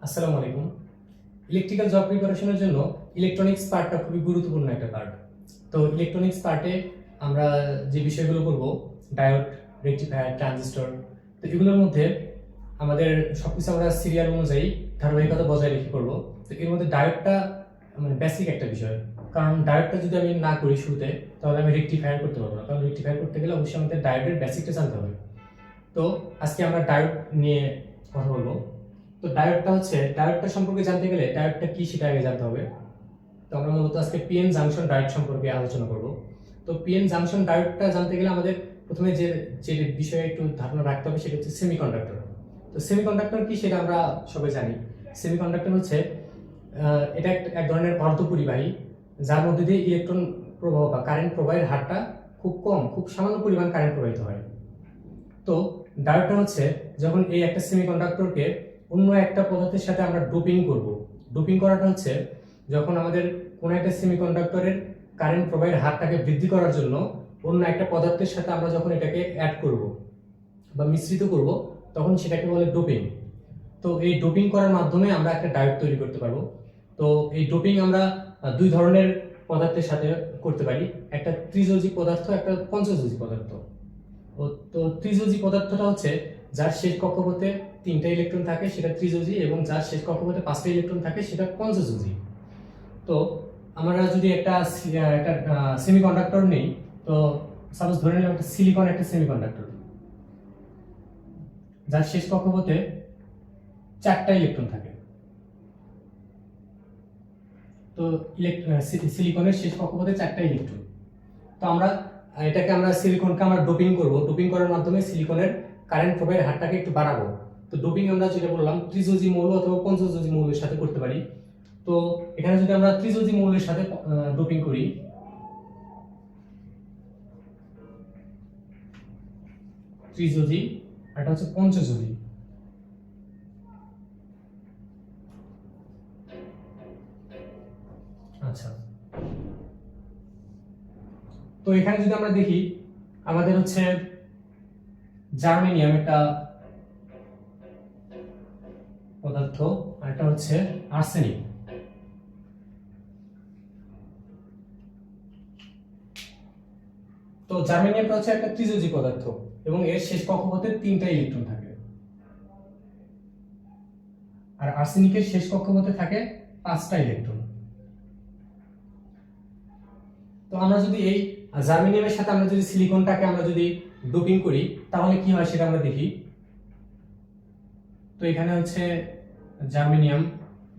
আসসালামু আলাইকুম। Electrical job প্রিপারেশনের জন্য ইলেকট্রনিক্স পার্টটা খুবই গুরুত্বপূর্ণ একটা পার্ট। তো ইলেকট্রনিক্স পার্টে আমরা যে বিষয়গুলো করব, ডায়োড, রেকটিফায়ার, ট্রানজিস্টর, তো এগুলোর মধ্যে আমাদের সবকিছু আমরা সিরিয়াল অনুযায়ী ধারাবাহিকতা বজায় রেখে করব। তো এর মধ্যে ডায়োডটা মানে বেসিক একটা বিষয়, কারণ ডায়োডটা যদি আমি না করি শুরুতে, তাহলে আমি রেকটিফায়ার করতে পারবো না, কারণ রেকটিফায়ার করতে গেলে অবশ্যই আমাদের ডায়োডের বেসিকটা জানতে হবে। তো আজকে আমরা ডায়োড নিয়ে কথা বলবো। তো ডায়োডটা সম্পর্কে জানতে গেলে ডায়োডটা কি সেটা আগে জানতে হবে। তো আমরা মূলত আজকে পিএন জাংশন ডায়োড সম্পর্কে আলোচনা করব। তো পিএন জাংশন ডায়োডটা জানতে গেলে আমাদের প্রথমে যে যে বিষয়ে একটু ধারণা রাখতে হবে সেটা হচ্ছে সেমিকন্ডাক্টর। তো সেমিকন্ডাক্টর কি সেটা আমরা সবাই জানি। সেমিকন্ডাক্টর হচ্ছে এটা এক ধরনের অর্ধপরিবাহী, যার মধ্যে দিয়ে ইলেকট্রন প্রবাহ বা কারেন্ট প্রবাহের হারটা খুব কম, খুব সামান্য পরিমাণ কারেন্ট প্রবাহিত হয়। তো ডায়োডটা হচ্ছে যখন এই একটা সেমিকন্ডাক্টরকে অন্য একটা পদার্থের সাথে আমরা ডোপিং করব। ডোপিং করাটা হচ্ছে যখন আমাদের কোনো একটা সেমিকন্ডাক্টরের কারেন্ট প্রবাহের হারটাকে বৃদ্ধি করার জন্য অন্য একটা পদার্থের সাথে আমরা যখন এটাকে অ্যাড করব বা মিশ্রিত করব, তখন সেটাকে বলে ডোপিং। তো এই ডোপিং করার মাধ্যমে আমরা একটা ডায়োড তৈরি করতে পারবো। তো এই ডোপিং আমরা দুই ধরনের পদার্থের সাথে করতে পারি, একটা ত্রিযোজী পদার্থ, একটা পঞ্চযোজী পদার্থ। তো ত্রিযোজী পদার্থটা হচ্ছে যার শেষ কক্ষপথে 3টা ইলেকট্রন থাকে সেটা ত্রিযোজী, এবং যার শেষ কক্ষপথে 5টা ইলেকট্রন থাকে সেটা পঞ্চযোজী। তো আমরা যদি একটা সেমিকন্ডাক্টর নেই, তো সাপোজ ধরে নিলাম একটা সিলিকন একটা সেমিকন্ডাক্টর, যার শেষ কক্ষপথে 4টা ইলেকট্রন থাকে। তো সিলিকনের শেষ কক্ষপথে 4টা ইলেকট্রন। তো এটাকে আমরা সিলিকনকে আমরা ডোপিং করব। ডোপিং করার মাধ্যমে সিলিকনের কারেন্ট প্রবাহের হারটাকে একটু বাড়াবো। তো ডোপিং আমরা যেটা বললাম ত্রিযোজী মৌল অথবা পঞ্চযোজী মৌলের সাথে করতে পারি। তো এখানে যদি আমরা ত্রিযোজী মৌলের সাথে ডোপিং করি, ত্রিযোজী, আর এটা হচ্ছে পঞ্চযোজী। আচ্ছা, তো এখানে যদি আমরা দেখি আমাদের হচ্ছে জার্মেনিয়াম একটা পদার্থ, আর এটা হচ্ছে আর্সেনিক। তো জার্মেনিয়ামটা হচ্ছে একটা ত্রিযোজী পদার্থ এবং এর শেষ কক্ষপথে 3টা ইলেকট্রন থাকে, আর আর্সেনিকের শেষ কক্ষপথে থাকে 5টা ইলেকট্রন। তো আমরা যদি এই জার্মেনিয়ামের সাথে আমরা যদি সিলিকনটাকে আমরা যদি ডোপিং করি, তাহলে কি হয় সেটা আমরা দেখি। তো এখানে হচ্ছে জার্মেনিয়াম,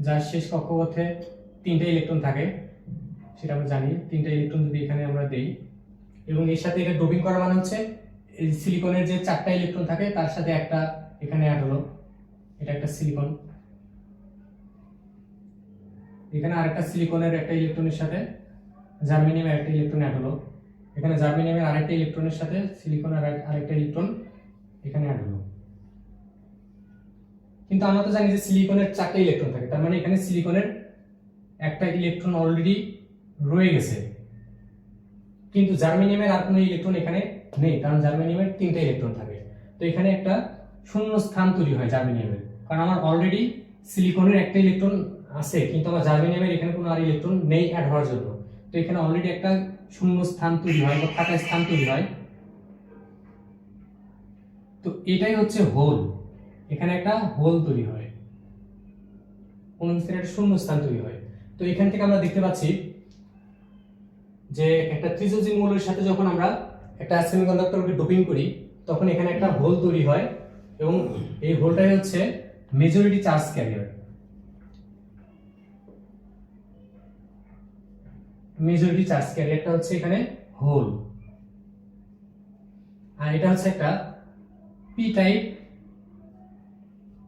যার শেষ কক্ষপথে 3টা ইলেকট্রন থাকে, সেটা আমরা জানি। 3টা ইলেকট্রন যদি এখানে আমরা দেই এবং এর সাথে এটা ডোপিং করা মানে হচ্ছে এই সিলিকনের যে 4টা ইলেকট্রন থাকে তার সাথে একটা এখানে অ্যাড হলো, এটা একটা সিলিকন। এখানে আরেকটা সিলিকনের একটা ইলেকট্রনের সাথে জার্মেনিয়ামের একটা ইলেকট্রন অ্যাড হলো, এখানে জার্মেনিয়ামের আরেকটা ইলেকট্রনের সাথে সিলিকনের আরেকটা ইলেকট্রন এখানে অ্যাড হলো। কিন্তু আমরা তো জানি যে সিলিকনের 4টা ইলেকট্রন থাকে, তার মানে এখানে সিলিকনের একটা ইলেকট্রন অলরেডি রয়ে গেছে, কিন্তু জার্মেনিয়ামের আর কোনো ইলেকট্রন এখানে নেই, কারণ জার্মেনিয়ামের 3টা ইলেকট্রন থাকে। তো এখানে একটা শূন্য স্থান তৈরি হয় জার্মেনিয়ামের, কারণ আমার অলরেডি সিলিকনের একটা ইলেকট্রন আছে, কিন্তু আমার জার্মেনিয়ামের এখানে কোনো আর ইলেকট্রন নেই অ্যাড হওয়ার জন্য। তো এখানে অলরেডি একটা শূন্য স্থান তৈরি হয় বা ফাঁকা স্থান তৈরি হয়। তো এটাই হচ্ছে হোল, এখানে একটা হোল তৈরি হয়, কোন একটা শূন্য স্থান তৈরি হয়। তো এখান থেকে আমরা দেখতে পাচ্ছি যে একটা ত্রিযোজী মৌলের সাথে যখন আমরা একটা সেমিকন্ডাক্টরকে ডোপিং করি, তখন এখানে একটা হোল তৈরি হয় এবং এই হোলটাই হচ্ছে majority charge carrier. Majority charge ক্যারিয়ারটা হচ্ছে এখানে হোল, আর এটা হচ্ছে একটা P type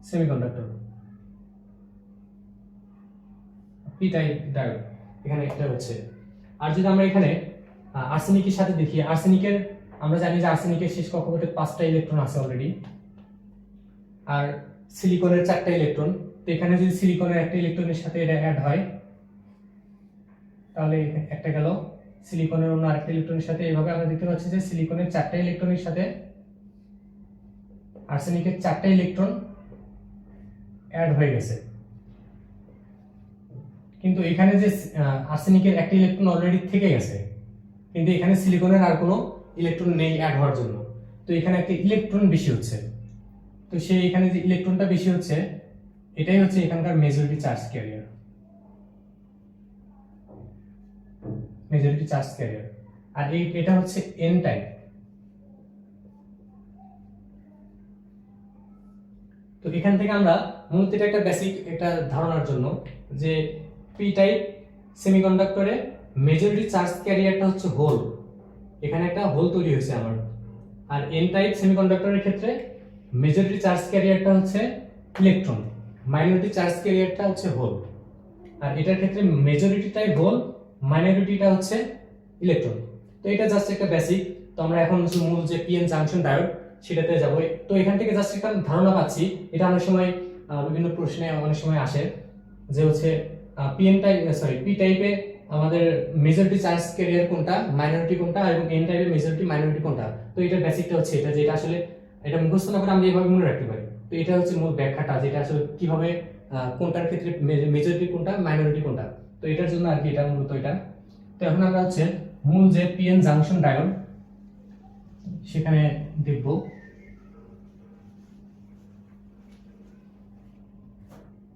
semiconductor, P type diode এখানে একটা হচ্ছে। আর যদি আমরা এখানে আর্সেনিকের সাথে দেখি, আর্সেনিকের আমরা জানি যে আর্সেনিকের শেষ কক্ষপথে 5টা ইলেকট্রন আছে অলরেডি, আর সিলিকনের 4টা ইলেকট্রন। তো এখানে যদি সিলিকনের একটা ইলেকট্রনের সাথে এটা অ্যাড হয়, তাহলে একটা গেল সিলিকনের অন্য আরেকটা ইলেকট্রনের সাথে। এইভাবে আমরা দেখতে পাচ্ছি যে সিলিকনের 4টা ইলেকট্রনের সাথে আর্সেনিকের 4টা ইলেকট্রন অ্যাড হয়ে গেছে। কিন্তু এখানে যে আর্সেনিকের একটা ইলেকট্রন অলরেডি থেকে গেছে, কিন্তু এখানে সিলিকনের আর কোনো ইলেকট্রন নেই অ্যাড হওয়ার জন্য। তো এখানে একটা ইলেকট্রন বেশি হচ্ছে, তো সেই এখানে যে ইলেকট্রনটা বেশি হচ্ছে এটাই হচ্ছে এখানকার majority charge carrier. Majority charge carrier. আর এটা হচ্ছে এন টাইপ। তো এখান থেকে আমরা মূলত এটা একটা বেসিক একটা ধারণার জন্য যে পি টাইপ সেমিকন্ডাক্টরে মেজরিটি চার্জ ক্যারিয়ারটা হচ্ছে হোল, এখানে একটা হোল তৈরি হয়েছে আমার। আর এন টাইপ সেমিকন্ডাক্টরের ক্ষেত্রে মেজরিটি চার্জ ক্যারিয়ারটা হচ্ছে ইলেকট্রন, মাইনরিটি চার্জ ক্যারিয়ারটা হচ্ছে হোল। আর এটার ক্ষেত্রে মেজরিটিটাই হোল, মাইনরিটিটা হচ্ছে ইলেকট্রন। তো এটা জাস্ট একটা বেসিক। তো আমরা এখন মূল যে পিএন জাংশন ডায়োড সেটাতে যাব। তো এখান থেকে জাস্ট একটা ধারণা পাচ্ছি, এটা অনেক সময় বিভিন্ন প্রশ্নে অনেক সময় আসে যে হচ্ছে পিএন টাইপ পি টাইপে আমাদের মেজরিটি চার্জ ক্যারিয়ার কোনটা, মাইনরিটি কোনটা, এবং এন টাইপে মেজরিটি মাইনরিটি কোনটা। তো এটা বেসিকটা হচ্ছে এটা, যেটা আসলে এটা মুখস্থ না করে আমরা এইভাবে মনে রাখতে পারি। তো এটা হচ্ছে মূল ব্যাখ্যাটা, যেটা আসলে কিভাবে কোনটার ক্ষেত্রে মেজরিটি কোনটা, মাইনরিটি কোনটা। তো এটার জন্য আর কি এটা মূলত এটা। তো এখন আমরা হচ্ছে মূল যে পিএন জাংশন ডায়োড সেখানে দেখব।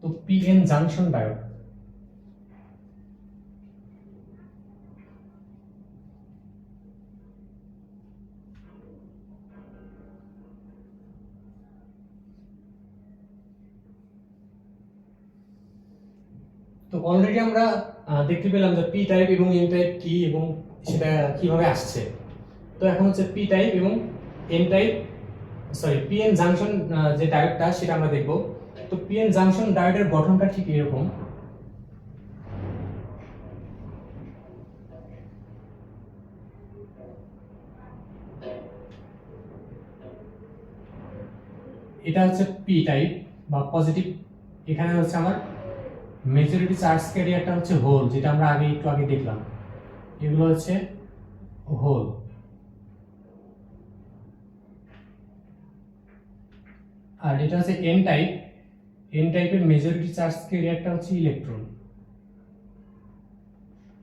তো পিএন জাংশন ডায়োড তো অলরেডি আমরা দেখতে পেলাম যে পি টাইপ এবং এন টাইপ কি এবং সেটা কিভাবে আসছে। তো এখন হচ্ছে পি টাইপ এবং এন টাইপ পিএন জাংশন যে ডায়োডটা সেটা আমরা দেখব। তো পিএন জাংশন ডায়োডের গঠনটা ঠিক এরকম। এটা হচ্ছে পি টাইপ বা পজিটিভ। এখানে হচ্ছে আমার মেজরিটি চার্জ ক্যারিয়ারটা হচ্ছে হোল, যেটা আমরা একটু আগে দেখলাম। এগুলো হচ্ছে হোল। আর এটা হচ্ছে এন টাইপ। এন টাইপের মেজরিটি চার্জ ক্যারিয়ারটা হচ্ছে ইলেকট্রন।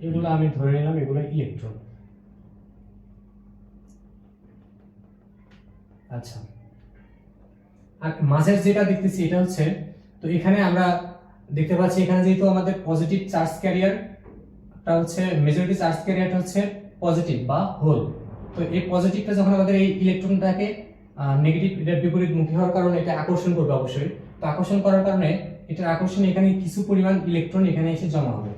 এগুলো আমি ধরে নিলাম এগুলো ইলেকট্রন। আচ্ছা, আর মাঝের যেটা দেখতেছি এটা হচ্ছে, তো এখানে আমরা দেখতে পাচ্ছি এখানে যেহেতু আমাদের পজিটিভ চার্জ ক্যারিয়ারটা হচ্ছে মেজরিটি চার্জ ক্যারিয়ারটা হচ্ছে পজিটিভ বা হোল। তো এই পজিটিভটা যখন আমাদের এই ইলেকট্রনটাকে নেগেটিভ এটার বিপরীতমুখী হওয়ার কারণে এটা আকর্ষণ করবে অবশ্যই। তো আকর্ষণ করার কারণে এটার আকর্ষণে এখানে কিছু পরিমাণ ইলেকট্রন এখানে এসে জমা হবে,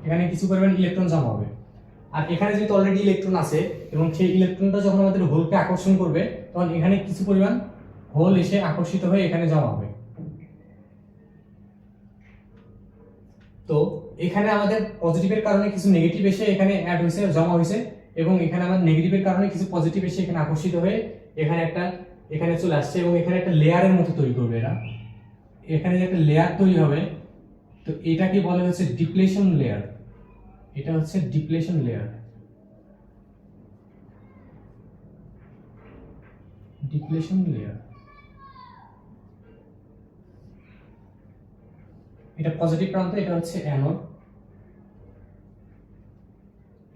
এখানে কিছু পরিমাণ ইলেকট্রন জমা হবে। আর এখানে যেহেতু অলরেডি ইলেকট্রন আছে এবং সেই ইলেকট্রনটা যখন আমাদের হোলকে আকর্ষণ করবে তখন এখানে কিছু পরিমাণ হোল এসে আকর্ষিত হয়ে এখানে জমা হবে। তো এখানে আমাদের পজিটিভের কারণে কিছু নেগেটিভ এসে এখানে অ্যাড হয়েছে, জমা হয়েছে, এবং এখানে আমাদের নেগেটিভের কারণে কিছু পজিটিভ এসে এখানে আকর্ষিত হয়ে এখানে চলে আসছে এবং এখানে একটা লেয়ারের মতো তৈরি করবে এরা। এখানে যে একটা লেয়ার তৈরি হবে, তো এটাকে বলে হচ্ছে ডিপ্লেশন লেয়ার। এটা হচ্ছে ডিপ্লেশন লেয়ার। ডিপ্লেশন লেয়ার এটা পজিটিভ প্রান্ত, এটা হচ্ছে অ্যানোড,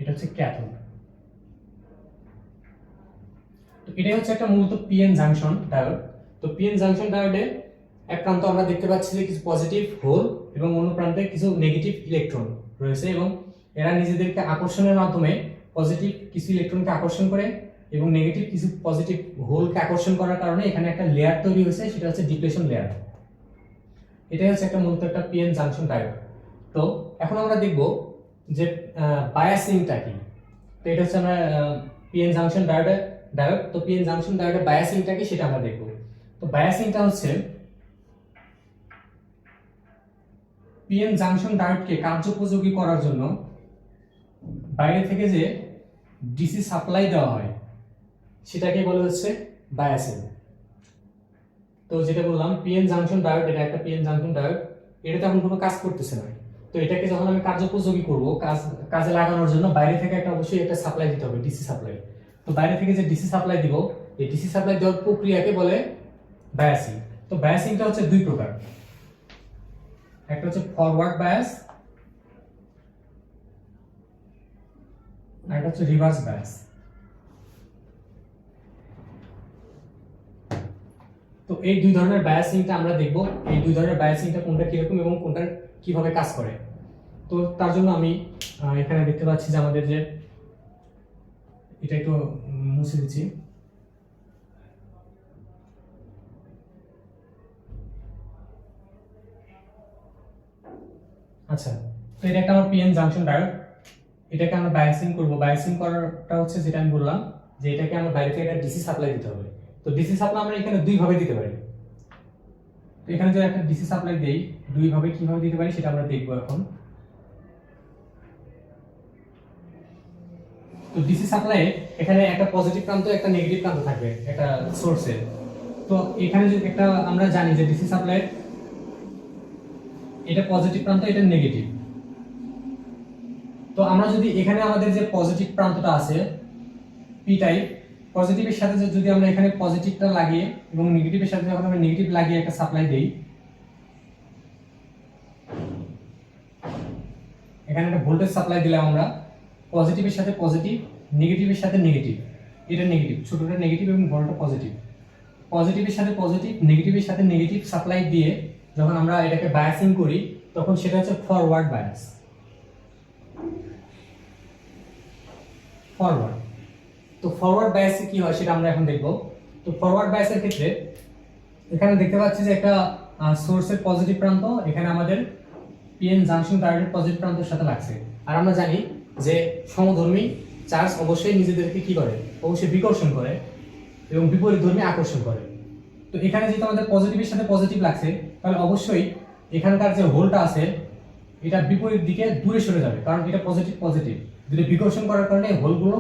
এটা হচ্ছে ক্যাথোড। তো এটাই হচ্ছে একটা মূলত পিএন জাংশন ডায়োড। তো পিএন জাংশন ডায়োডে এক প্রান্ত আমরা দেখতে পাচ্ছি যে কিছু পজিটিভ হোল এবং অন্য প্রান্তে কিছু নেগেটিভ ইলেকট্রন রয়েছে, এবং এরা নিজেদেরকে আকর্ষণের মাধ্যমে পজিটিভ কিছু ইলেকট্রনকে আকর্ষণ করে এবং নেগেটিভ কিছু পজিটিভ হোলকে আকর্ষণ করার কারণে এখানে একটা লেয়ার তৈরি হয়েছে, সেটা হচ্ছে ডিপ্লেশন লেয়ার। এটাই হচ্ছে একটা মূলত একটা পিএন জাংশন ডায়োড। তো এখন আমরা দেখব যে বায়াসিংটা কি। তো এটা হচ্ছে আমরা পিএন জাংশন ডায়োড। তো পিএন জাংশন ডায়োডের বায়াসিংটা কি সেটা আমরা দেখব। তো বায়াসিংটা হচ্ছে পিএন জাংশন ডায়োডকে কার্যোপযোগী করার জন্য বাইরে থেকে যে ডিসি সাপ্লাই দেওয়া হয় সেটাকে বলা হচ্ছে বায়াসিং। তো যেটা বললাম পিএন জাংশন ডায়োড, এটা একটা পিএন জাংশন ডায়োড, এটা তখন কোনো কাজ করতেছে না। তো এটাকে যখন আমি কার্যোপযোগী করব, কাজে লাগানোর জন্য বাইরে থেকে একটা অবশ্যই একটা সাপ্লাই দিতে হবে, ডিসি সাপ্লাই। তো বাইরে থেকে যে ডিসি সাপ্লাই দিব, এই ডিসি সাপ্লাই দেওয়ার প্রক্রিয়াকে বলে বায়াসিং। তো বায়াসিংটা হচ্ছে দুই প্রকার। একটা হচ্ছে ফরওয়ার্ড বায়াস, আর একটা হচ্ছে রিভার্স বায়াস। তো এই দুই ধরনের বায়াসিংটা আমরা দেখব, এই দুই ধরনের বায়াসিংটা কোনটা কিরকম এবং কোনটা কিভাবে কাজ করে। তো তার জন্য আমি এখানে দেখতে পাচ্ছি যে আমাদের যে এটা একটু মুছে দিচ্ছি। আচ্ছা, তো এটা একটা আমার পিএন জাংশন ডায়োড, এটাকে আমরা বায়াসিং করব। বায়াসিং করাটা হচ্ছে যেটা আমি বললাম যে এটাকে আমরা বাইরে থেকে একটা ডিসি সাপ্লাই দিতে হবে। তো ডিসি সাপ্লাই আমরা এখানে দুই ভাবে দিতে পারি। তো এখানে যদি একটা ডিসি সাপ্লাই দেই, দুই ভাবে কিভাবে দিতে পারি সেটা আমরা দেখব এখন। তো ডিসি সাপ্লাই এখানে একটা পজিটিভ প্রান্ত একটা নেগেটিভ প্রান্ত থাকবে একটা সোর্সের। তো এখানে যদি একটা আমরা জানি যে ডিসি সাপ্লাই এটা পজিটিভ প্রান্ত, এটা নেগেটিভ। তো আমরা যদি এখানে আমাদের যে পজিটিভ প্রান্তটা আছে পি টাইপ, পজিটিভের সাথে যদি আমরা এখানে পজিটিভটা লাগিয়ে এবং নেগেটিভের সাথে যখন আমরা নেগেটিভ লাগিয়ে একটা সাপ্লাই দেই, এখানে একটা ভোল্টেজ সাপ্লাই দিলাম আমরা, পজিটিভের সাথে পজিটিভ, নেগেটিভের সাথে নেগেটিভ, এটা নেগেটিভ, ছোটটা নেগেটিভ এবং বড়টা পজিটিভ। পজিটিভের সাথে পজিটিভ, নেগেটিভের সাথে নেগেটিভ সাপ্লাই দিয়ে যখন আমরা এটাকে বায়াসিং করি তখন সেটা হচ্ছে ফরওয়ার্ড বায়াস। ফরওয়ার্ড, তো ফরওয়ার্ড বায়াসে কি হয় সেটা আমরা এখন দেখব। তো ফরওয়ার্ড বায়াসের ক্ষেত্রে এখানে দেখতে পাচ্ছি যে একটা সোর্সের পজিটিভ প্রান্ত এখানে আমাদের পিএন জাংশন ডায়োডের পজিটিভ প্রান্তের সাথে লাগছে। আর আমরা জানি যে সমধর্মী চার্জ অবশ্যই নিজেদেরকে কি করে, অবশ্যই বিকর্ষণ করে এবং বিপরীতধর্মী আকর্ষণ করে। তো এখানে যেহেতু আমাদের পজিটিভের সাথে পজিটিভ লাগছে, তাহলে অবশ্যই এখানকার যে হোলটা আছে এটা বিপরীত দিকে দূরে সরে যাবে, কারণ এটা পজিটিভ পজিটিভ, যদি বিকর্ষণ করার কারণে হোলগুলো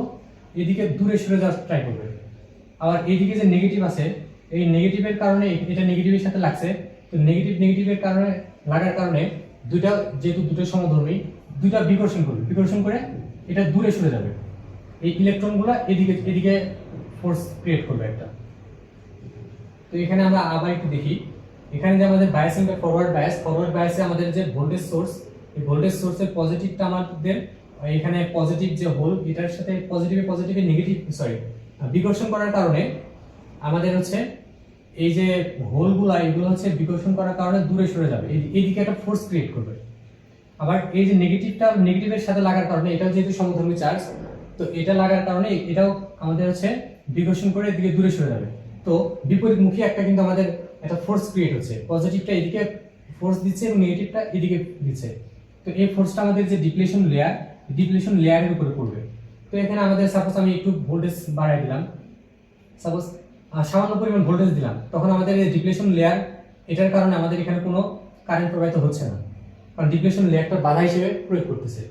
এদিকে দূরে সরে যাওয়ার ট্রাই করবে। আবার এইদিকে যে নেগেটিভ আছে, এই নেগেটিভের কারণে এটা নেগেটিভের সাথে লাগছে, তো নেগেটিভের কারণে লাগার কারণে দুইটা, যেহেতু দুটো সমধর্মী, দুইটা বিকর্ষণ করবে, বিকর্ষণ করে এটা দূরে সরে যাবে। এই ইলেকট্রনগুলো এদিকে ফোর্স ক্রিয়েট করবে একটা। তো এখানে আমরা আবার একটু দেখি, এখানে যে আমাদের বায়াসিংটা ফরওয়ার্ড বায়াসে আমাদের যে ভোল্টেজ সোর্স, এই ভোল্টেজ সোর্সের পজিটিভটা আমাদের এখানে পজিটিভ যে হোল এটার সাথে পজিটিভে নেগেটিভ বিকর্ষণ করার কারণে আমাদের হচ্ছে এই যে হোলগুলা এগুলো হচ্ছে বিকর্ষণ করার কারণে দূরে সরে যাবে, এইদিকে একটা ফোর্স ক্রিয়েট করবে। আবার এই যে নেগেটিভের সাথে লাগার কারণে, এটাও যেহেতু সমধর্মী চার্জ, তো এটা লাগার কারণে এটাও আমাদের হচ্ছে বিকর্ষণ করে এদিকে দূরে সরে যাবে। তো বিপরীতমুখী একটা কিন্তু আমাদের একটা ফোর্স ক্রিয়েট হচ্ছে, পজিটিভটা এদিকে ফোর্স দিচ্ছে এবং নেগেটিভটা এদিকে দিচ্ছে। তো এই ফোর্সটা আমাদের যে ডিপ্লেশন লেয়ারের উপরে পড়বে। তো এখানে আমাদের সাপোজ আমি একটু ভোল্টেজ বাড়াই দিলাম, সাপোজ সামান্য পরিমাণ ভোল্টেজ দিলাম, তখন আমাদের এই ডিপ্লেশন লেয়ার, এটার কারণে আমাদের এখানে কোনো কারেন্ট প্রবাহিত হচ্ছে না, কারণ ডিপ্লেশন লেয়ারটা বাধা হিসেবে প্রয়োগ করতেছে।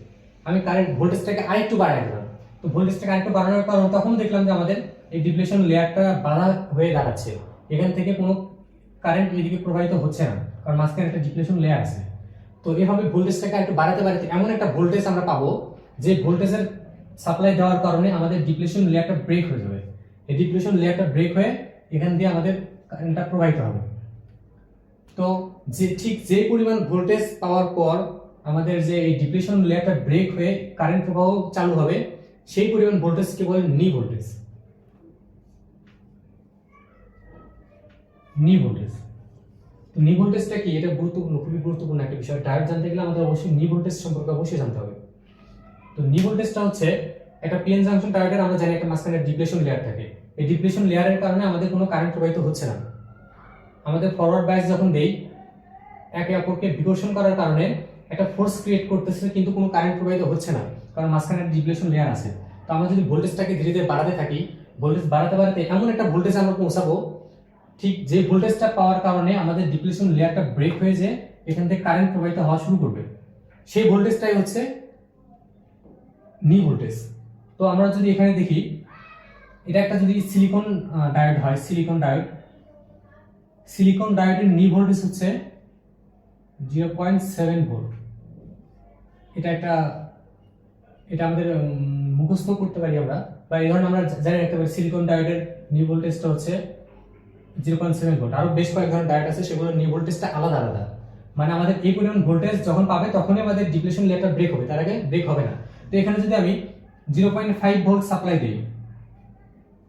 আমি কারেন্ট ভোল্টেজটাকে আরেকটু বাড়াই দিলাম, তো ভোল্টেজটাকে আরেকটু বাড়ানোর কারণ তখন দেখলাম যে আমাদের এই ডিপ্লেশন লেয়ারটা বাধা হয়ে দাঁড়াচ্ছে, এখান থেকে কোনো কারেন্ট এদিকে প্রবাহিত হচ্ছে না, কারণ মাঝখানে একটা ডিপ্লেশন লেয়ার আছে। তো এভাবে ভোল্টেজটাকে একটু বাড়াতে এমন একটা ভোল্টেজ আমরা পাবো যে ভোল্টেজের সাপ্লাই দেওয়ার কারণে আমাদের ডিপ্লেশন লেয়ারটা ব্রেক হয়ে যাবে। এই ডিপ্লেশন লেয়ারটা ব্রেক হয়ে এখান দিয়ে আমাদের কারেন্টটা প্রবাহিত হবে। তো ঠিক যে পরিমাণ ভোল্টেজ পাওয়ার পর আমাদের যে এই ডিপ্লেশন লেয়ারটা ব্রেক হয়ে কারেন্ট প্রবাহ চালু হবে, সেই পরিমাণ ভোল্টেজকে বলে নি ভোল্টেজ। তো নি ভোল্টেজটা কি, এটা খুবই গুরুত্বপূর্ণ একটা বিষয়। ডায়োড জানতে গেলে আমাদের অবশ্যই নি ভোল্টেজ সম্পর্কে অবশ্যই জানতে হবে। তো নি ভোল্টেজটা হচ্ছে একটা পিএন জাংশন ডায়োডের আমরা জানি একটা মাঝখানে ডিপ্লেশন লেয়ার থাকে, এই ডিপ্লেশন লেয়ারের কারণে আমাদের কোনো কারেন্ট প্রবাহিত হচ্ছে না। আমাদের ফরওয়ার্ড বায়াস যখন দেই, একে অপরকে বিকর্ষণ করার কারণে একটা ফোর্স ক্রিয়েট করতেছে, কিন্তু কোনো কারেন্ট প্রবাহিত হচ্ছে না, কারণ মাঝখানে ডিপ্লেশন লেয়ার আছে। তো আমরা যদি ভোল্টেজটাকে ধীরে ধীরে বাড়াতে থাকি, ভোল্টেজ বাড়াতে এমন একটা ভোল্টেজ আমরা পৌঁছাবো, ঠিক যে ভোল্টেজটা পাওয়ার কারণে আমাদের ডিপ্লেশন লেয়ারটা ব্রেক হয়ে যায়, এখান থেকে কারেন্ট প্রবাহিত হওয়া শুরু করবে, সেই ভোল্টেজটাই হচ্ছে নি ভোল্টেজ। তো আমরা যদি এখানে দেখি, এটা একটা যদি সিলিকন ডায়োড হয়, সিলিকন ডায়োডের নি ভোল্টেজ হচ্ছে 0.7 ভোল্ট। এটা আমাদের মুখস্থ করতে পারি আমরা, বা এই ধরনের আমরা জানি রাখতে পারি সিলিকন ডায়োডের নি ভোল্টেজটা হচ্ছে 0.7 ভোল্ট। আরো বেশ কয়েক ধরনের ডায়োড আছে, সেগুলোর নি ভোল্টেজটা আলাদা আলাদা। মানে আমাদের এই পরিমাণ ভোল্টেজ যখন পাবে তখনই আমাদের ডিপ্লেশন লেয়ারটা ব্রেক হবে, তার আগে ব্রেক হবে না। তো এখানে যদি আমি 0.5 ভোল্ট সাপ্লাই দিই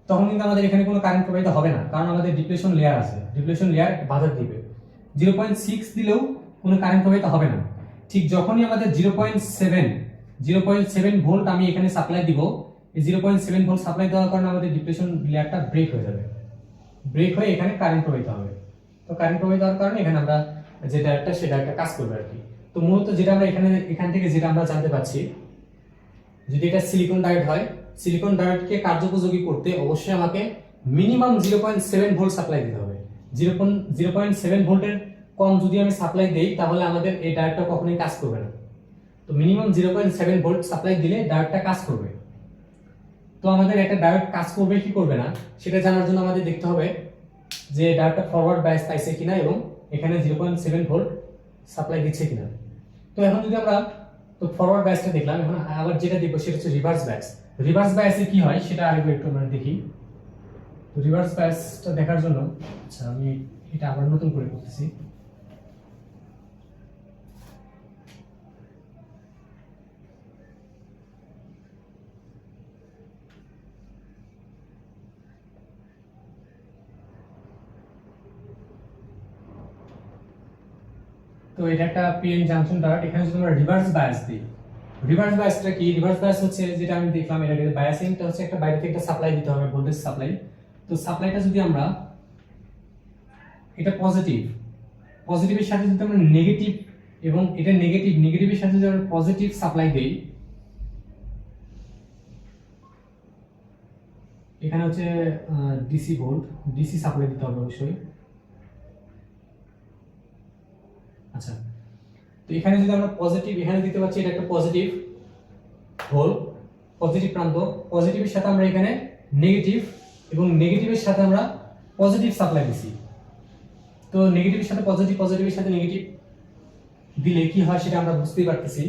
তখন কিন্তু আমাদের এখানে কোনো কারেন্ট প্রবাহিত হবে না, কারণ আমাদের ডিপ্লেশন লেয়ার আছে, ডিপ্লেশন লেয়ার বাধা দিবে। 0.6 দিলেও কোনো কারেন্ট প্রবাহিত হবে না। ঠিক যখনই আমাদের 0.7 ভোল্ট আমি এখানে সাপ্লাই দিব, এই 0.7 ভোল্ট সাপ্লাই দেওয়ার কারণে আমাদের ডিপ্লেশন লেয়ারটা ব্রেক হয়ে যাবে, ব্রেক হয়ে এখানে কারেন্ট প্রবাহিত হবে। তো কারেন্ট প্রবাহিত হওয়ার কারণে এখানে আমরা যে ডায়োডটা সে ডায়োডটা কাজ করবে আর কি। তো মূলত যেটা আমরা এখান থেকে যেটা আমরা জানতে পারছি, যদি এটা সিলিকন ডায়োড হয়, সিলিকন ডায়োডকে কার্যোপযোগী করতে অবশ্যই আমাকে মিনিমাম 0.7 ভোল্ট সাপ্লাই দিতে হবে। 0.7 ভোল্টের কম যদি আমি সাপ্লাই দেই তাহলে আমাদের এই ডায়োডটা কখনোই কাজ করবে না। তো মিনিমাম 0.7 ভোল্ট সাপ্লাই দিলে ডায়োডটা কাজ করবে। তো আমাদের একটা ডায়োড কাজ করবে কি করবে না সেটা জানার জন্য আমাদের দেখতে হবে যে ডায়োডটা ফরওয়ার্ড বায়াস পাইছে কিনা এবং এখানে 0.7 ভোল্ট সাপ্লাই দিচ্ছে কিনা। তো এখন যদি আমরা তো ফরওয়ার্ড বায়াসটা দেখলাম, এখন আবার যেটা দেখবো সেটা হচ্ছে রিভার্স বায়াস। রিভার্স বায়াসে কি হয় সেটা আরেকবার একটু আমরা দেখি। তো রিভার্স বায়াসটা দেখার জন্য আচ্ছা আমি এটা আবার নতুন করে করতেছি। তো এটা একটা পিএন জাংশন ডায়োড। এখানে যদি আমরা রিভার্স বায়াস দিই, রিভার্স বায়াসটা কি? রিভার্স বায়াস হচ্ছে যেটা আমি দেখলাম এর আগে, বায়াসিংটা হচ্ছে একটা বাইরে থেকে একটা সাপ্লাই দিতে হবে, ভোল্টেজ সাপ্লাই। তো সাপ্লাইটা যদি আমরা এটা পজিটিভের সাথে যদি আমরা নেগেটিভ এবং এটা নেগেটিভের সাথে যদি আমরা পজিটিভ সাপ্লাই দেই, এখানে হচ্ছে ডিসি ভোল্ট, ডিসি সাপ্লাই দিতে হবে অবশ্যই। আচ্ছা, তো এখানে যদি আমরা পজিটিভ এখানে দিতে পারছি, এটা একটা পজিটিভ হোল, পজিটিভ প্রান্ত, পজিটিভের সাথে আমরা এখানে নেগেটিভ এবং নেগেটিভের সাথে আমরা পজিটিভ সাপ্লাই দিছি। তো নেগেটিভের সাথে পজিটিভ, পজিটিভের সাথে নেগেটিভ দিলে কি হয় সেটা আমরা বুঝতেই পারতেছি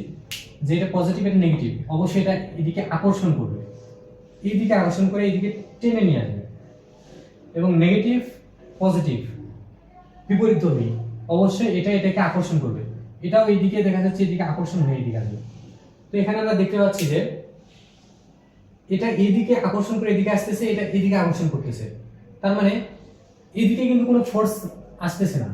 যে এটা পজিটিভ এটা নেগেটিভ, অবশ্যই এটা এদিকে আকর্ষণ করবে, এইদিকে আকর্ষণ করে এইদিকে টেনে নিয়ে আসবে। এবং নেগেটিভ পজিটিভ বিপরীতধর্মী, অবশ্যই এটা এটাকে আকর্ষণ করবে, এটাও এইদিকে দেখা যাচ্ছে এদিকে আকর্ষণ হয়ে এদিকে আসবে। তো এখানে আমরা দেখতে পাচ্ছি যে এটা এইদিকে আকর্ষণ করে এদিকে আসতেছে, এটা এইদিকে আকর্ষণ করতেছে, তার মানে এইদিকে কিন্তু কোনো ফোর্স আসতেছে না।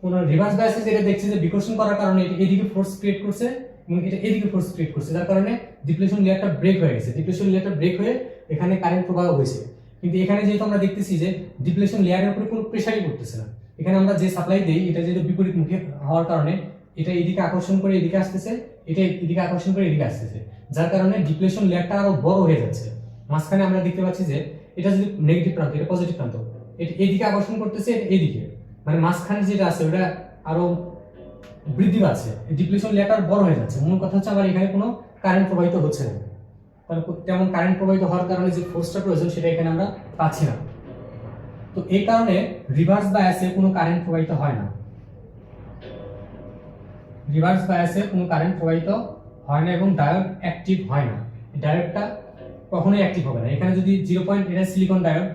কোন রিভার্স বায়াসে যেটা দেখছে যে বিকর্ষণ করার কারণে এটা এদিকে ফোর্স ক্রিয়েট করছে এবং এটা এদিকে ফোর্স ক্রিয়েট করছে, যার কারণে ডিপ্লেশন লেয়ারটা ব্রেক হয়ে গেছে, ডিপ্লেশন লেয়ারটা ব্রেক হয়ে এখানে কারেন্ট প্রবাহ হয়েছে। কিন্তু এখানে যেহেতু আমরা দেখতেছি যে ডিপ্লেশন লেয়ারের উপরে কোনো প্রেসারই পড়তেছে না, এখানে আমরা যে সাপ্লাই দেই এটা যেহেতু বিপরীত মুখে হওয়ার কারণে এটা এদিকে আকর্ষণ করে এদিকে আসতেছে, এটা এদিকে আকর্ষণ করে এদিকে আসতেছে, যার কারণে ডিপ্লেশন লেয়ারটা আরো বড় হয়ে যাচ্ছে। মাঝখানে আমরা দেখতে পাচ্ছি যে এটা যদি নেগেটিভ প্রান্ত, এটা পজিটিভ প্রান্ত, এটা এদিকে আকর্ষণ করতেছে, এটা এদিকে, মানে মাঝখানে যেটা আছে ওটা আরো বৃদ্ধি পাচ্ছে, ডিপ্লেশন লেয়ারটা বড় হয়ে যাচ্ছে। মূল কথা হচ্ছে আমার এখানে কোনো কারেন্ট প্রবাহিত হচ্ছে না, তাহলে তেমন কারেন্ট প্রবাহিত হওয়ার কারণে যে ফোর্সটা প্রয়োজন সেটা এখানে আমরা পাচ্ছি না। তো এই কারণে রিভার্স বায়াসে কোনো কারেন্ট প্রবাহিত হয় না, রিভার্স বায়াসে কোনো কারেন্ট প্রবাহিত হয় না এবং ডায়োড অ্যাক্টিভ হয় না, ডায়োডটা কখনোই অ্যাক্টিভ হবে না। এখানে যদি 0. এটা সিলিকন ডায়োড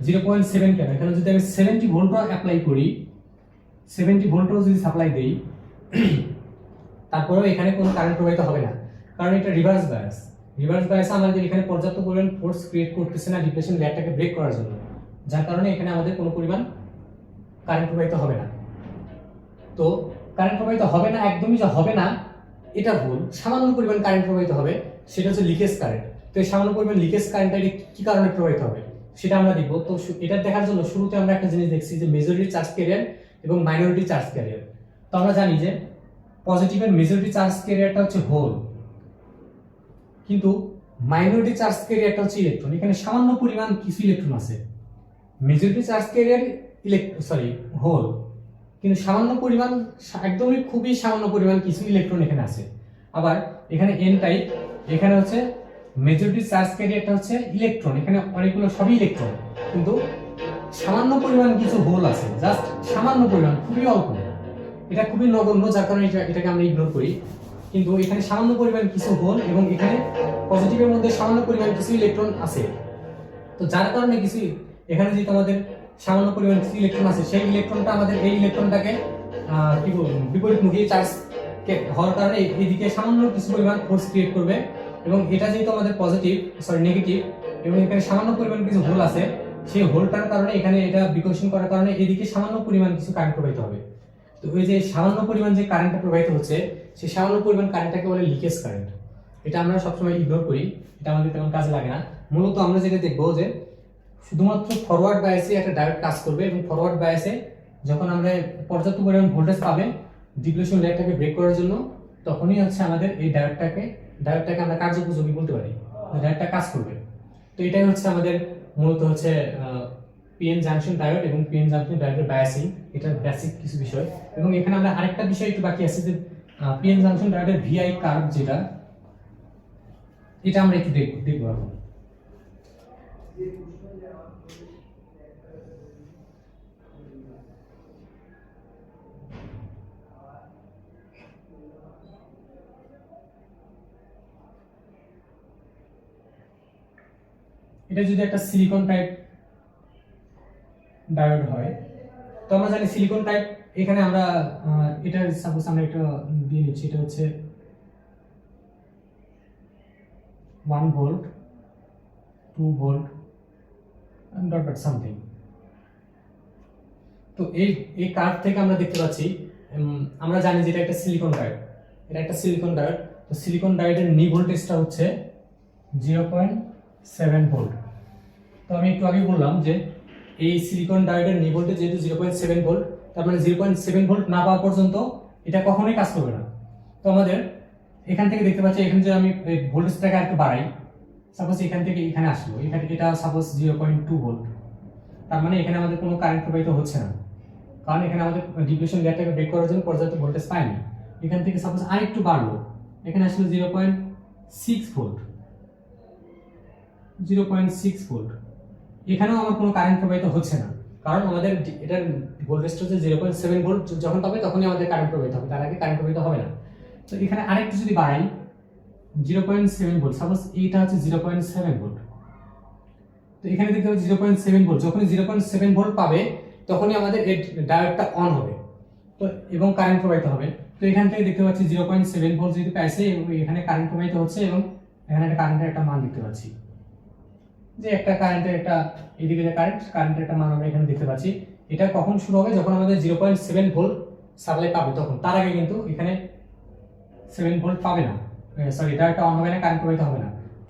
0.7 কেন, এখানে যদি আমি 70 ভোল্টও অ্যাপ্লাই করি, 70 ভোল্টও যদি সাপ্লাই দেই তারপরেও এখানে কোনো কারেন্ট প্রবাহিত হবে না, কারণ এটা রিভার্স বায়াস। রিভার্স বায়াসে আমাদের এখানে পর্যাপ্ত পরিমাণ ফোর্স ক্রিয়েট করতেছে না ডিপ্লেশন লেয়ারটাকে ব্রেক করার জন্য, যার কারণে এখানে আমাদের কোনো পরিমাণ কারেন্ট প্রবাহিত হবে না। তো কারেন্ট প্রবাহিত হবে না, একদমই যে হবে না এটা ভুল, সামান্য পরিমাণ কারেন্ট প্রবাহিত হবে, সেটা হচ্ছে লিকেজ কারেন্ট। তো এই সামান্য পরিমাণ লিকেজ কারেন্টটা কি কারণে প্রবাহিত হবে সেটা আমরা দেখব। তো এটা দেখার জন্য শুরুতে আমরা একটা জিনিস দেখছি যে মেজরিটি চার্জ ক্যারিয়ার এবং মাইনরিটি চার্জ ক্যারিয়ার। তো আমরা জানি যে পজিটিভের মেজরিটি চার্জ ক্যারিয়ারটা হচ্ছে হোল, কিন্তু মাইনরিটি চার্জ ক্যারিয়ারটা হচ্ছে ইলেকট্রন। এখানে সামান্য পরিমাণ কিছু ইলেকট্রন আছে, মেজরিটি চার্জ ক্যারিয়ার হোল, কিন্তু সামান্য পরিমাণ, একদমই খুবই সামান্য পরিমাণ কিছু ইলেকট্রন এখানে আছে। আবার এখানে এন টাইপ, এখানে হচ্ছে মেজরিটি চার্জ ক্যারিয়ারটা হচ্ছে ইলেকট্রন, এখানে অনেকগুলো সবই ইলেকট্রন, কিন্তু সামান্য পরিমাণ কিছু হোল আছে, জাস্ট সামান্য পরিমাণ, খুবই অল্প, এটা খুবই নগণ্য, যার কারণে এটাকে আমরা ইগনোর করি। কিন্তু এখানে সামান্য পরিমাণ কিছু হোল এবং এখানে পজিটিভের মধ্যে সামান্য পরিমাণ কিছু ইলেকট্রন আছে। তো যার কারণে কিছু এখানে যেহেতু আমাদের সামান্য পরিমাণ কিছু ইলেকট্রন আছে, সেই ইলেকট্রনটা আমাদের এই ইলেকট্রনটাকে কি বলবো বিপরীতমুখী চার্জ হওয়ার কারণে এদিকে সামান্য কিছু পরিমাণ ফোর্স ক্রিয়েট করবে, এবং এটা যেহেতু আমাদের পজিটিভ নেগেটিভ, এবং এখানে সামান্য পরিমাণ কিছু হোল আছে, সেই হোলটার কারণে এখানে এটা বিকর্ষণ করার কারণে এদিকে সামান্য পরিমাণ কিছু কারেন্ট প্রবাহিত হবে। তো ওই যে সামান্য পরিমাণ যে কারেন্টটা প্রবাহিত হচ্ছে, সেই সামান্য পরিমাণ কারেন্টটাকে বলে লিকেজ কারেন্ট। এটা আমরা সবসময় ইগনোর করি, এটা আমাদের তেমন কাজে লাগে না। মূলত আমরা যেটা দেখবো যে শুধুমাত্র ফরওয়ার্ড বায়াসে একটা ডায়োড কাজ করবে, এবং ফরওয়ার্ড বায়াসে যখন আমরা পর্যাপ্ত পরিমাণ ভোল্টেজ পাবে ডিপ্লেশন লেয়ারটাকে ব্রেক করার জন্য, তখনই হচ্ছে আমাদের এই ডায়োডটাকে আমরা কার্যোপযোগী বলতে পারি, ডায়োডটা কাজ করবে। তো এটাই হচ্ছে আমাদের মূলত হচ্ছে পিএন জাংশন ডায়োড এবং পিএন জাংশন ডায়োডের বায়াসিং, এটা বেসিক কিছু বিষয়। এবং এখানে আমরা আরেকটা বিষয় একটু বাকি আছে, যে পিএন জাংশন ডায়োডের ভিআই কার্ভ, যেটা এটা আমরা একটু দেখবো এখন। এটা যদি একটা সিলিকন টাইপ ডায়োড হয়, তো আমরা জানি সিলিকন টাইপ, এখানে আমরা এটা সাপোজ আমরা একটা দিয়ে নিচ্ছি, এটা হচ্ছে 1 volt 2 volt dot dot something. তো এই কার্ভ থেকে আমরা দেখতে পাচ্ছি, আমরা জানি যে এটা একটা সিলিকন ডায়োড, এটা একটা সিলিকন ডায়োড। তো সিলিকন ডায়োডের নি ভোল্টেজটা হচ্ছে 0.7 ভোল্ট। তো আমি একটু আগে বললাম যে এই সিলিকন ডায়োডের নি ভোল্টেজ যেহেতু 0.7 ভোল্ট, তার মানে 0.7 ভোল্ট না পাওয়া পর্যন্ত এটা কখনোই কাজ করবে না। তো আমাদের এখান থেকে দেখতে পাচ্ছি, এখানে যে আমি ভোল্টেজটাকে একটু বাড়াই, সাপোজ এখান থেকে এখানে আসলো, এখানে এটা সাপোজ 0.2 ভোল্ট, তার মানে এখানে আমাদের কোনো কারেন্ট প্রবাহিত হচ্ছে না, কারণ এখানে আমাদের ডিপ্লেশন লেয়ারটাকে ব্রেক করার জন্য পর্যাপ্ত ভোল্টেজ পাইনি। এখান থেকে সাপোজ আরেকটু বাড়লো, এখানে আসলে 0.6 ভোল্ট, 0.6 ভোল্ট, এখানেও আমার কোনো কারেন্ট প্রবাহিত হচ্ছে না, কারণ আমাদের এটার ভোল্টেজটা হচ্ছে 0.7 ভোল্ট, যখন পাবে তখনই আমাদের কারেন্ট প্রবাহিত হবে, তার আগে কারেন্ট প্রবাহিত হবে না। তো এখানে আরেকটু যদি বাড়াই 0.7 ভোল্ট, সাপোজ এইটা হচ্ছে 0.7 ভোল্ট, তো এখানে দেখতে পাচ্ছি 0.7 ভোল্ট, যখনই 0.7 ভোল্ট পাবে তখনই আমাদের এই ডায়োডটা অন হবে, তো এবং কারেন্ট প্রবাহিত হবে। তো এখান থেকে দেখতে পাচ্ছি 0.7 ভোল্ট যেহেতু পাইছে, এবং এখানে কারেন্ট প্রবাহিত হচ্ছে, এবং এখানে একটা কারেন্টের একটা মান দেখতে পাচ্ছি, যে একটা কারেন্টের একটা এদিকে যে কারেন্টের একটা মান আমরা এখানে দেখতে পাচ্ছি। এটা কখন শুরু হবে, যখন আমাদের 0.7 ভোল্ট সাপ্লাই পাবে তখন, তার আগে কিন্তু এখানে 7 ভোল্ট পাবে না, সরি ডায়োডটা অন হবে না, কারেন্ট প্রবাহিত হবে না।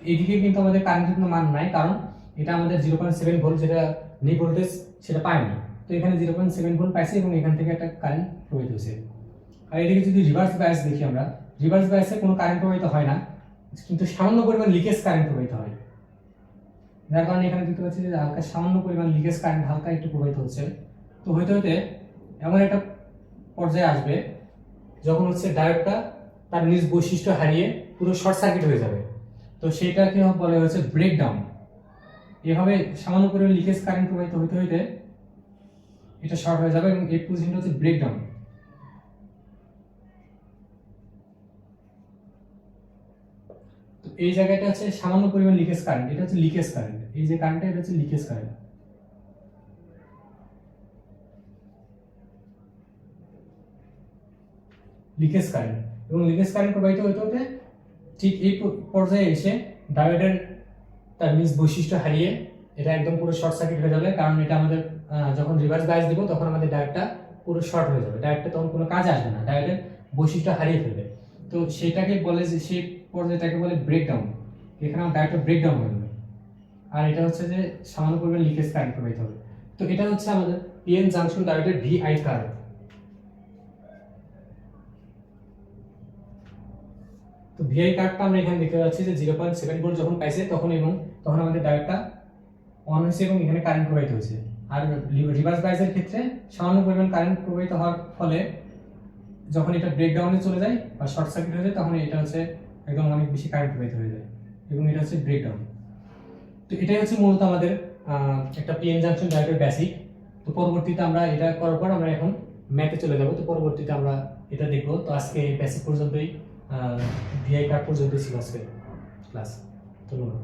এইদিকে কিন্তু আমাদের কারেন্টের কোনো মান নাই, কারণ এটা আমাদের 0.7 ভোল্ট যেটা নি ভোল্টেজ সেটা পায়নি। তো এখানে 0.7 ভোল্ট পাইছে, এবং এখান থেকে একটা কারেন্ট প্রবাহিত হয়েছে। আর এদিকে যদি রিভার্স বায়াস দেখি আমরা, রিভার্স বায়াসে কোনো কারেন্ট প্রবাহিত হয় না, কিন্তু সামান্য পরিমাণ লিকেজ কারেন্ট প্রবাহিত হয়, যার কারণে এখানে দেখতে পাচ্ছি যে হালকা সামান্য পরিমাণ লিকেজ কারেন্ট হালকা একটু প্রবাহিত হচ্ছে। তো হইতে হইতে এমন একটা পর্যায়ে আসবে যখন হচ্ছে ডায়োডটা তার নিজ বৈশিষ্ট্য হারিয়ে পুরো শর্ট সার্কিট হয়ে যাবে। তো সেটাকে বলে হচ্ছে ব্রেকডাউন। এভাবে সামান্য পরিমাণ লিকেজ কারেন্ট প্রবাহিত হইতে হইতে এটা শর্ট হয়ে যাবে, এবং এই পজিশনটা হচ্ছে ব্রেকডাউন। তো এই জায়গাটা হচ্ছে সামান্য পরিমাণ লিকেজ কারেন্ট, এটা হচ্ছে লিকেজ কারেন্ট, এই যে কারেন্টটা এটা হচ্ছে লিকেজ কারেন্ট। লিকেজ কারেন্ট, এবং লিকেজ কারেন্ট প্রবাহিত হইতে হতে ঠিক এই পর্যায়ে এসে ডায়োডের তার নিজ বৈশিষ্ট্য হারিয়ে এটা একদম পুরো শর্ট সার্কিট হয়ে যাবে, কারণ এটা আমাদের যখন রিভার্স বায়াস দিব তখন আমাদের ডায়োডটা পুরো শর্ট হয়ে যাবে, ডায়োডটা তখন কোনো কাজে আসবে না, ডায়োডের বৈশিষ্ট্য হারিয়ে ফেলবে। তো সেটাকে বলে যে সেই পর্যায়টাকে বলে ব্রেকডাউন, এখানে আমার ডায়োডটা ব্রেকডাউন হয়ে যাবে, আর এটা হচ্ছে যে সামান্য পরিমাণ লিকেজ কারেন্ট প্রবাহিত হবে। তো এটা হচ্ছে আমাদের পিএন জাংশন ডায়োডের ভিআই কার্ভ। তো ভিআই কার্ভটা আমরা এখানে দেখতে পাচ্ছি যে 0.7 ভোল্ট যখন পাইছে তখন, এবং তখন আমাদের ডায়োডটা অন হয়েছে এবং এখানে কারেন্ট প্রবাহিত হয়েছে। আর রিভার্স বায়াসের ক্ষেত্রে সামান্য পরিমাণ কারেন্ট প্রবাহিত হওয়ার ফলে যখন এটা ব্রেকডাউনে চলে যায় বা শর্ট সার্কিট হয়ে যায়, তখন এটা হচ্ছে একদম অনেক বেশি কারেন্ট প্রবাহিত হয়ে যায়, এবং এটা হচ্ছে ব্রেকডাউন। তো এটাই হচ্ছে মূলত আমাদের একটা পিএন জাংশন ডায়োডের বেসিক। তো পরবর্তীতে আমরা এটা করার পর আমরা এখন ম্যাথে চলে যাব, তো পরবর্তীতে আমরা এটা দেখবো। তো আজকে এই বেসিক পর্যন্তই, ভিআই কার্ভ পর্যন্তই ছিল আজকে ক্লাস। ধন্যবাদ।